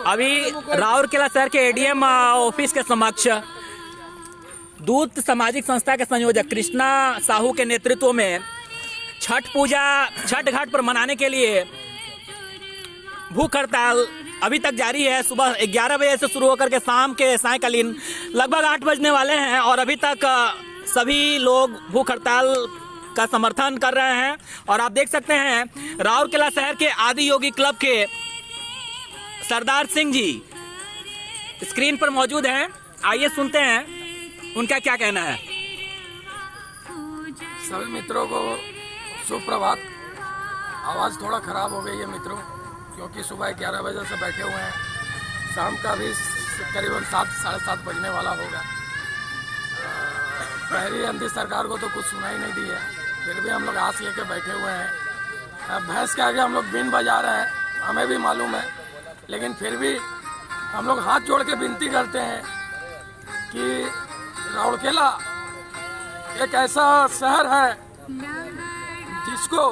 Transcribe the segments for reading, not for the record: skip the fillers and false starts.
अभी राउरकेला शहर के एडीएम ऑफिस के समक्ष दूत सामाजिक संस्था के संयोजक कृष्णा साहू के नेतृत्व में छठ घाट पर मनाने के लिए भूख हड़ताल अभी तक जारी है। सुबह 11 बजे से शुरू होकर के शाम के सायकालीन लगभग 8 बजने वाले हैं और अभी तक सभी लोग भूख हड़ताल का समर्थन कर रहे हैं। और आप देख सकते हैं राउरकेला शहर के आदि योगी क्लब के सरदार सिंह जी स्क्रीन पर मौजूद हैं। आइए सुनते हैं उनका क्या कहना है। सभी मित्रों को सुप्रभात। आवाज़ थोड़ा खराब हो गई है मित्रों, क्योंकि सुबह 11 बजे से बैठे हुए हैं, शाम का भी करीबन 7 साढ़े 7 बजने वाला होगा। पहली अंधी सरकार को तो कुछ सुनाई नहीं दी है, फिर भी हम लोग आस लेके बैठे हुए हैं। भैंस के आगे हम लोग बीन बजा रहे हैं, हमें भी मालूम है, लेकिन फिर भी हम लोग हाथ जोड़ के विनती करते हैं कि राउरकेला एक ऐसा शहर है जिसको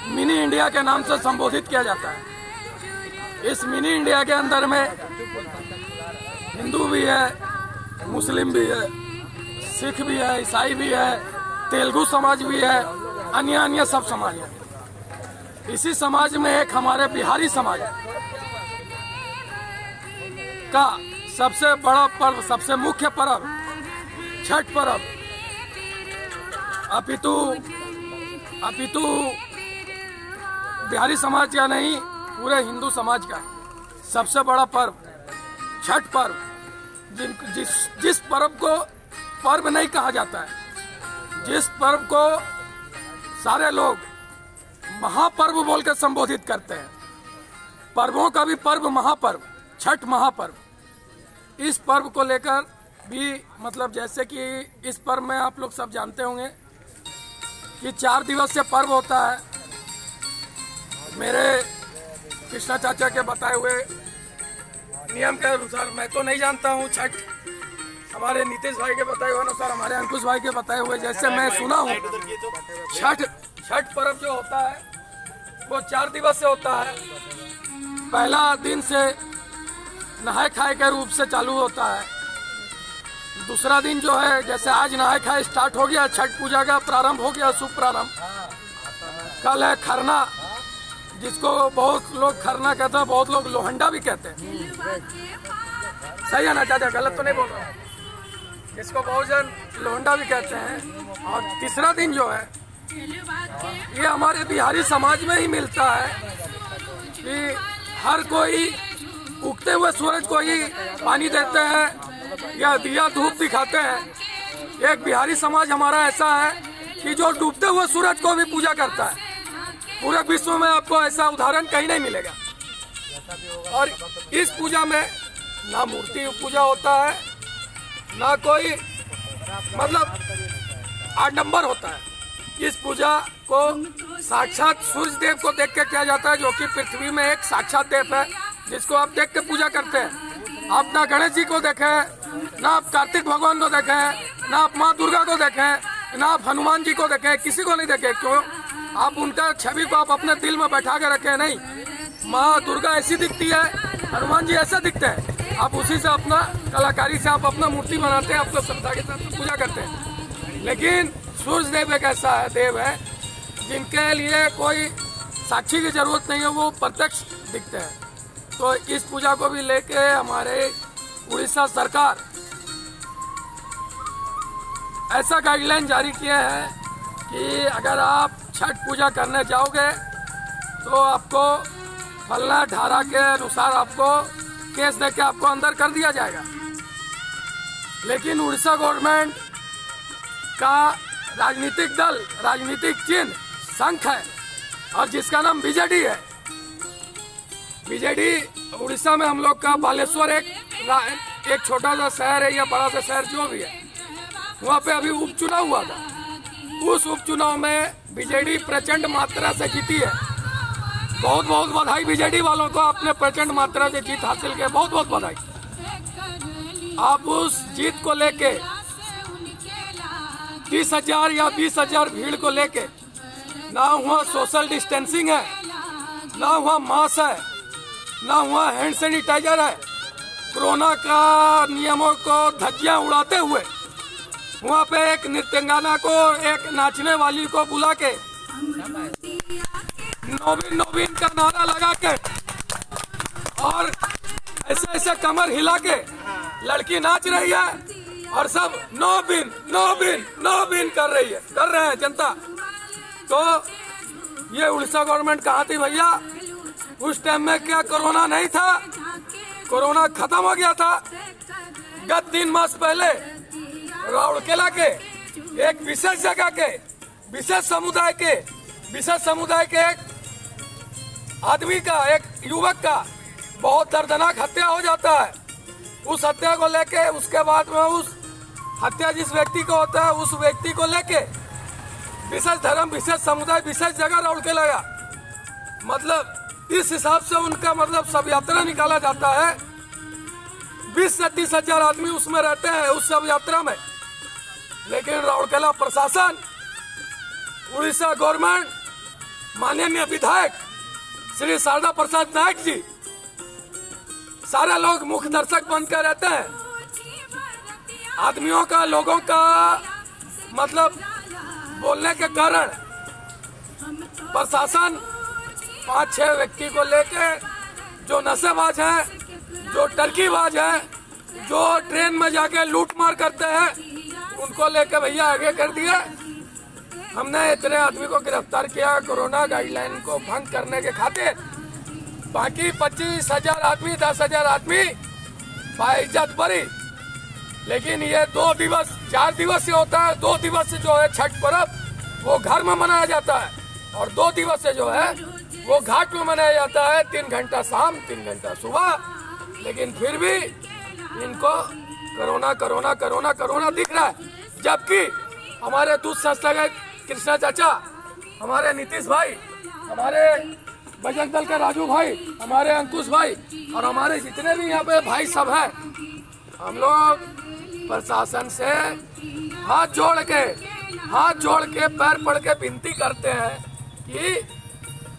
मिनी इंडिया के नाम से संबोधित किया जाता है। इस मिनी इंडिया के अंदर में हिंदू भी है, मुस्लिम भी है, सिख भी है, ईसाई भी है, तेलुगु समाज भी है, अन्य सब समाज है। इसी समाज में एक हमारे बिहारी समाज का सबसे बड़ा पर्व, सबसे मुख्य पर्व छठ पर्व, अपितु बिहारी समाज का नहीं, पूरे हिंदू समाज का सबसे बड़ा पर्व छठ पर्व। जिस पर्व को पर्व नहीं कहा जाता है, जिस पर्व को सारे लोग महापर्व बोल के संबोधित करते हैं, पर्वों का भी पर्व महापर्व, छठ महापर्व। इस पर्व को लेकर भी मतलब जैसे कि इस पर्व में आप लोग सब जानते होंगे कि 4 दिवसीय पर्व होता है। मेरे कृष्णा चाचा के बताए हुए नियम के अनुसार, मैं तो नहीं जानता हूँ छठ, हमारे नीतीश भाई के बताए हुए अनुसार, हमारे अंकुश भाई के बताए हुए जैसे मैं सुना हूँ, छठ पर्व जो होता है वो 4 दिवस से होता है। पहला दिन से नहाए खाए के रूप से चालू होता है। दूसरा दिन जो है, जैसे आज नहाए खाए स्टार्ट हो गया, छठ पूजा का प्रारंभ हो गया, शुभ प्रारंभ। कल है खरना, जिसको बहुत लोग खरना कहते हैं, बहुत लोग लोहंडा भी कहते हैं। सही है ना चाचा, गलत तो नहीं बोल रहा? जिसको बहुत जन लोहंडा भी कहते हैं। और तीसरा दिन जो है, ये हमारे बिहारी समाज में ही मिलता है कि हर कोई उगते हुए सूरज को ही पानी देते हैं या दिया धूप दिखाते हैं। एक बिहारी समाज हमारा ऐसा है कि जो डूबते हुए सूरज को भी पूजा करता है। पूरे विश्व में आपको ऐसा उदाहरण कहीं नहीं मिलेगा। और इस पूजा में ना मूर्ति पूजा होता है, ना कोई मतलब आडंबर होता है। इस पूजा को साक्षात सूर्य देव को देख के किया जाता है, जो कि पृथ्वी में एक साक्षात देव है, जिसको आप देख के पूजा करते हैं। आप ना गणेश जी को देखें, ना आप कार्तिक भगवान को देखें, ना आप माँ दुर्गा को देखें, ना आप हनुमान जी को देखें, किसी को नहीं देखें। क्यों? आप उनका छवि को आप अपने दिल में बैठा के रखें। नहीं, माँ दुर्गा ऐसी दिखती है, हनुमान जी ऐसे दिखते हैं। आप उसी से अपना कलाकारी से आप अपना मूर्ति बनाते हैं, आपको श्रद्धा के साथ पूजा करते हैं। लेकिन सूर्य देव एक ऐसा है, देव है, जिनके लिए कोई साक्षी की जरूरत नहीं है, वो प्रत्यक्ष दिखते हैं। तो इस पूजा को भी लेके हमारे उड़ीसा सरकार ऐसा गाइडलाइन जारी किए हैं कि अगर आप छठ पूजा करने जाओगे तो आपको फलना धारा के अनुसार आपको केस देके आपको अंदर कर दिया जाएगा। लेकिन उड़ीसा गवर्नमेंट का राजनीतिक दल, राजनीतिक चिन्ह शंख है, और जिसका नाम बीजेडी है। बीजेडी उड़ीसा में हम लोग का बालेश्वर एक छोटा सा शहर है या बड़ा सा शहर जो भी है, वहाँ पे अभी उपचुनाव हुआ था। उस उपचुनाव में बीजेडी प्रचंड मात्रा से जीती है। बहुत बहुत बधाई बीजेडी वालों को, अपने प्रचंड मात्रा से जीत हासिल के बहुत बहुत बधाई। आप उस जीत को लेके 30,000 या 20,000 भीड़ को लेके ना हुआ सोशल डिस्टेंसिंग है, ना वहाँ मास्क है, ना वहाँ हैंड सैनिटाइजर है। कोरोना का नियमों को धज्जियां उड़ाते हुए वहाँ पे एक नृत्यंगना को, एक नाचने वाली को बुला के नवीन नवीन का नारा लगा के और ऐसे ऐसे कमर हिला के लड़की नाच रही है और सब नवीन नवीन नवीन कर रहे हैं जनता। तो ये उड़ीसा गवर्नमेंट कहाँ थी भैया? उस टाइम में क्या कोरोना नहीं था? कोरोना खत्म हो गया था। गत 3 मास पहले राउरकेला के एक विशेष जगह के विशेष समुदाय के एक आदमी का, एक युवक का बहुत दर्दनाक हत्या हो जाता है। उस हत्या को लेके उसके बाद में उस हत्या जिस व्यक्ति को होता है उस व्यक्ति को लेके विशेष धर्म, विशेष समुदाय, विशेष जगह राउरकेला गया। मतलब इस हिसाब से उनका मतलब सब यात्रा निकाला जाता है। 20 से 30 हजार आदमी उसमें रहते हैं उस सब यात्रा में। लेकिन राउरकेला प्रशासन, उड़ीसा गवर्नमेंट, माननीय विधायक श्री शारदा प्रसाद नायक जी, सारे लोग मुख्य दर्शक बनकर रहते हैं। आदमियों का, लोगों का मतलब बोलने के कारण प्रशासन 5-6 व्यक्ति को लेके जो नशेबाज हैं, जो टर्कीबाज हैं, जो ट्रेन में जाके लूट मार करते हैं, उनको लेके भैया आगे कर दिए। हमने इतने आदमी को गिरफ्तार किया कोरोना गाइडलाइन को भंग करने के खातिर। बाकी 25 हजार आदमी, 10 हजार आदमी बाइज्जत बरी। लेकिन ये 2 दिवस, 4 दिवस से होता है। 2 दिवस से जो है छठ पर्व वो घर में मनाया जाता है और 2 दिवस से जो है वो घाट में मनाया जाता है। 3 घंटा शाम, 3 घंटा सुबह। लेकिन फिर भी इनको कोरोना कोरोना कोरोना कोरोना दिख रहा है। जबकि हमारे दूध संस्था के कृष्णा चाचा, हमारे नीतीश भाई, हमारे बजरंग दल के राजू भाई, हमारे अंकुश भाई और हमारे जितने भी यहाँ पे भाई सब हैं, हम लोग प्रशासन से हाथ जोड़ के पैर पड़ के विनती करते हैं कि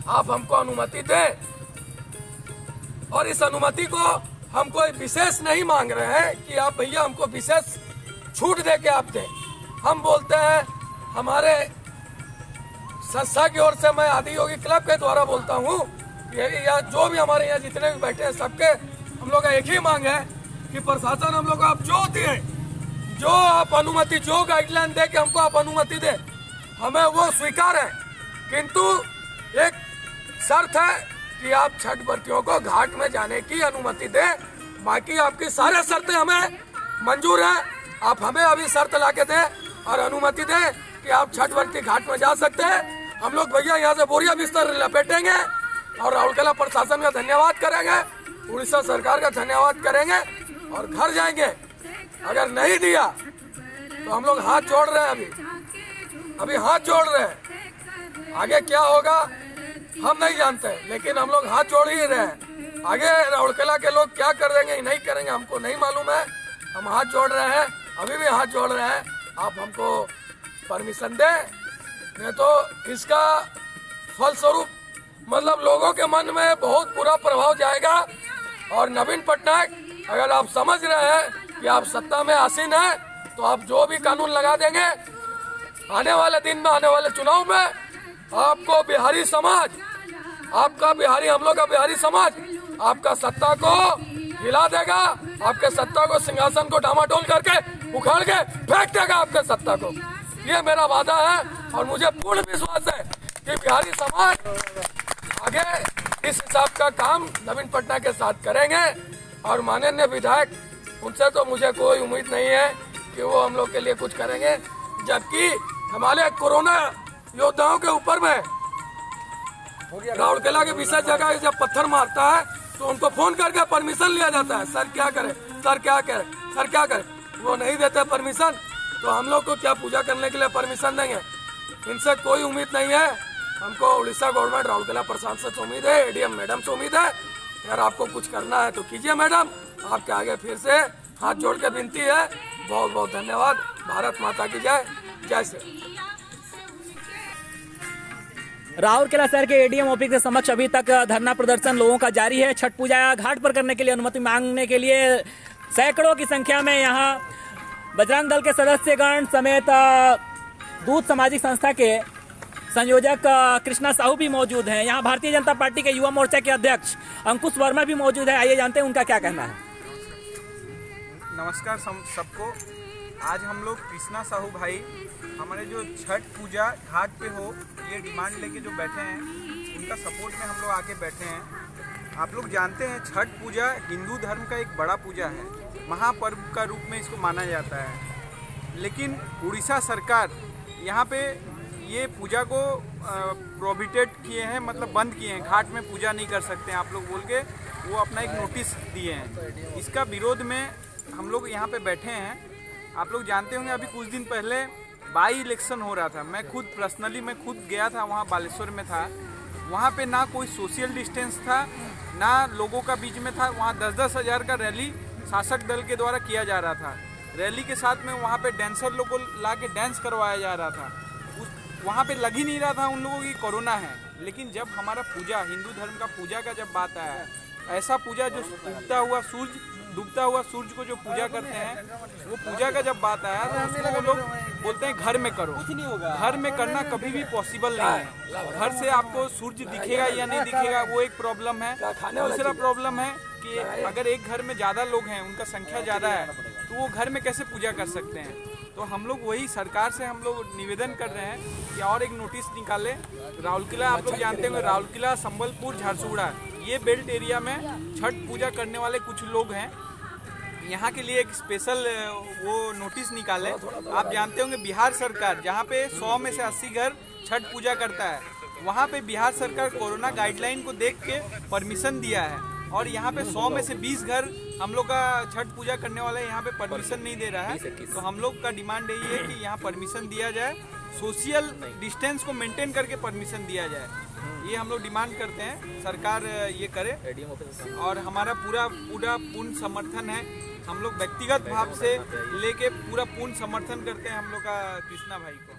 आप हमको अनुमति दें। और इस अनुमति को हम कोई विशेष नहीं मांग रहे हैं कि आप भैया हमको विशेष छूट दे के आप दें। हम बोलते हैं, हमारे संस्था की ओर से, मैं आदियोगी क्लब के द्वारा बोलता हूँ, या जो भी हमारे यहाँ जितने भी बैठे हैं सबके हम लोग का एक ही मांग है कि प्रशासन हम लोग आप जो दिए, जो आप अनुमति, जो गाइडलाइन दे के हमको आप अनुमति दे, हमें वो स्वीकार है। किंतु एक शर्त है कि आप छठ व्रतियों को घाट में जाने की अनुमति दें। बाकी आपकी सारे शर्तें हमें मंजूर है। आप हमें अभी शर्त ला के दें और अनुमति दें कि आप छठ व्रती घाट में जा सकते हैं। हम लोग भैया यहाँ से बोरिया बिस्तर लपेटेंगे और राउरकेला प्रशासन का धन्यवाद करेंगे, उड़ीसा सरकार का धन्यवाद करेंगे और घर जाएंगे। अगर नहीं दिया तो हम लोग हाथ जोड़ रहे हैं, अभी हाथ जोड़ रहे हैं। आगे क्या होगा हम नहीं जानते, लेकिन हम लोग हाथ जोड़ ही रहे हैं। आगे राउरकेला के लोग क्या कर देंगे नहीं करेंगे हमको नहीं मालूम है। हम हाथ जोड़ रहे हैं, अभी भी हाथ जोड़ रहे हैं। आप हमको परमिशन दें, नहीं तो इसका फलस्वरूप मतलब लोगों के मन में बहुत बुरा प्रभाव जाएगा। और नवीन पटनायक, अगर आप समझ रहे हैं कि आप सत्ता में आसीन हैं, तो आप जो भी कानून लगा देंगे, आने वाले दिन में, आने वाले चुनाव में आपको बिहारी समाज, आपका बिहारी, हम लोग का बिहारी समाज आपका सत्ता को हिला देगा। आपके सत्ता को, सिंहासन को डामाडोल करके उखाड़ के फेंक देगा आपके सत्ता को। ये मेरा वादा है और मुझे पूर्ण विश्वास है कि बिहारी समाज आगे इस हिसाब का काम नवीन पटनायक के साथ करेंगे। और माननीय विधायक, उनसे तो मुझे कोई उम्मीद नहीं है कि वो हम लोग के लिए कुछ करेंगे। जबकि हमारे कोरोना योद्धाओं के ऊपर में राउरकेला के विशेष जगह जब पत्थर मारता है तो उनको फोन करके परमिशन लिया जाता है। सर क्या करे, सर क्या करे, सर क्या करे, वो नहीं देते परमिशन, तो हम लोग को क्या पूजा करने के लिए परमिशन देंगे? इनसे कोई उम्मीद नहीं है हमको। उड़ीसा गवर्नमेंट, राउरकेला प्रशासन से उम्मीद है, एडीएम मैडम से उम्मीद है। अगर आपको कुछ करना है तो कीजिए मैडम। आपके आगे फिर से हाथ जोड़ के विनती है। बहुत बहुत धन्यवाद। भारत माता की जय। जय श्री राउरकेला शहर के एडीएम ऑफिस के समक्ष अभी तक धरना प्रदर्शन लोगों का जारी है। छठ पूजा घाट पर करने के लिए अनुमति मांगने के लिए सैकड़ों की संख्या में यहाँ बजरंग दल के सदस्यगण समेत दूध सामाजिक संस्था के संयोजक कृष्णा साहू भी मौजूद हैं। यहाँ भारतीय जनता पार्टी के युवा मोर्चा के अध्यक्ष अंकुश वर्मा भी मौजूद है। आइए जानते हैं उनका क्या कहना है। नमस्कार सबको। आज हम लोग कृष्णा साहू भाई हमारे जो छठ पूजा घाट पे हो ये डिमांड लेके जो बैठे हैं, उनका सपोर्ट में हम लोग आके बैठे हैं। आप लोग जानते हैं छठ पूजा हिंदू धर्म का एक बड़ा पूजा है, महापर्व का रूप में इसको माना जाता है। लेकिन उड़ीसा सरकार यहाँ पे ये पूजा को प्रोहिबिटेड किए हैं, मतलब बंद किए हैं। घाट में पूजा नहीं कर सकते हैं आप लोग बोल के वो अपना एक नोटिस दिए हैं। इसका विरोध में हम लोग यहाँ पे बैठे हैं। आप लोग जानते होंगे अभी कुछ दिन पहले बाई इलेक्शन हो रहा था। मैं खुद पर्सनली गया था, वहाँ बालेश्वर में था। वहाँ पे ना कोई सोशल डिस्टेंस था, ना लोगों का बीच में था। वहाँ 10-10 हज़ार का रैली शासक दल के द्वारा किया जा रहा था। रैली के साथ में वहाँ पे डांसर लोग को ला के डांस करवाया जा रहा था। वहाँ पे लग ही नहीं रहा था उन लोगों की कोरोना है। लेकिन जब हमारा पूजा हिंदू धर्म का पूजा का जब बात आया, ऐसा पूजा जो डूबता हुआ सूरज को जो पूजा करते हैं, वो पूजा का जब बात आया तो उसको वो लोग बोलते हैं घर में करो। घर में करना कभी भी पॉसिबल नहीं है। घर से आपको सूरज दिखेगा या नहीं दिखेगा वो एक प्रॉब्लम है। दूसरा प्रॉब्लम है कि अगर एक घर में ज़्यादा लोग हैं, उनका संख्या ज़्यादा है, तो वो घर में कैसे पूजा कर सकते हैं। तो हम लोग वही सरकार से हम लोग निवेदन कर रहे हैं कि और एक नोटिस निकाले। राउरकेला आप लोग जानते होंगे, राउरकेला, संबलपुर, झारसुगुड़ा ये बेल्ट एरिया में छठ पूजा करने वाले कुछ लोग हैं। यहाँ के लिए एक स्पेशल वो नोटिस निकाले। आप जानते होंगे बिहार सरकार जहाँ पे 100 में से 80 घर छठ पूजा करता है, वहाँ पे बिहार सरकार कोरोना गाइडलाइन को देख के परमिशन दिया है। और यहाँ पे 100 में से 20 घर हम लोग का छठ पूजा करने वाला यहाँ पे परमिशन नहीं दे रहा है। तो हम लोग का डिमांड यही है कि यहाँ परमिशन दिया जाए, सोशल डिस्टेंस को मेंटेन करके परमिशन दिया जाए। ये हम लोग डिमांड करते हैं, सरकार ये करे। और हमारा पूरा पूर्ण समर्थन है। हम लोग व्यक्तिगत भाव से लेके पूरा पूर्ण समर्थन करते हैं हम लोग का कृष्णा भाई को।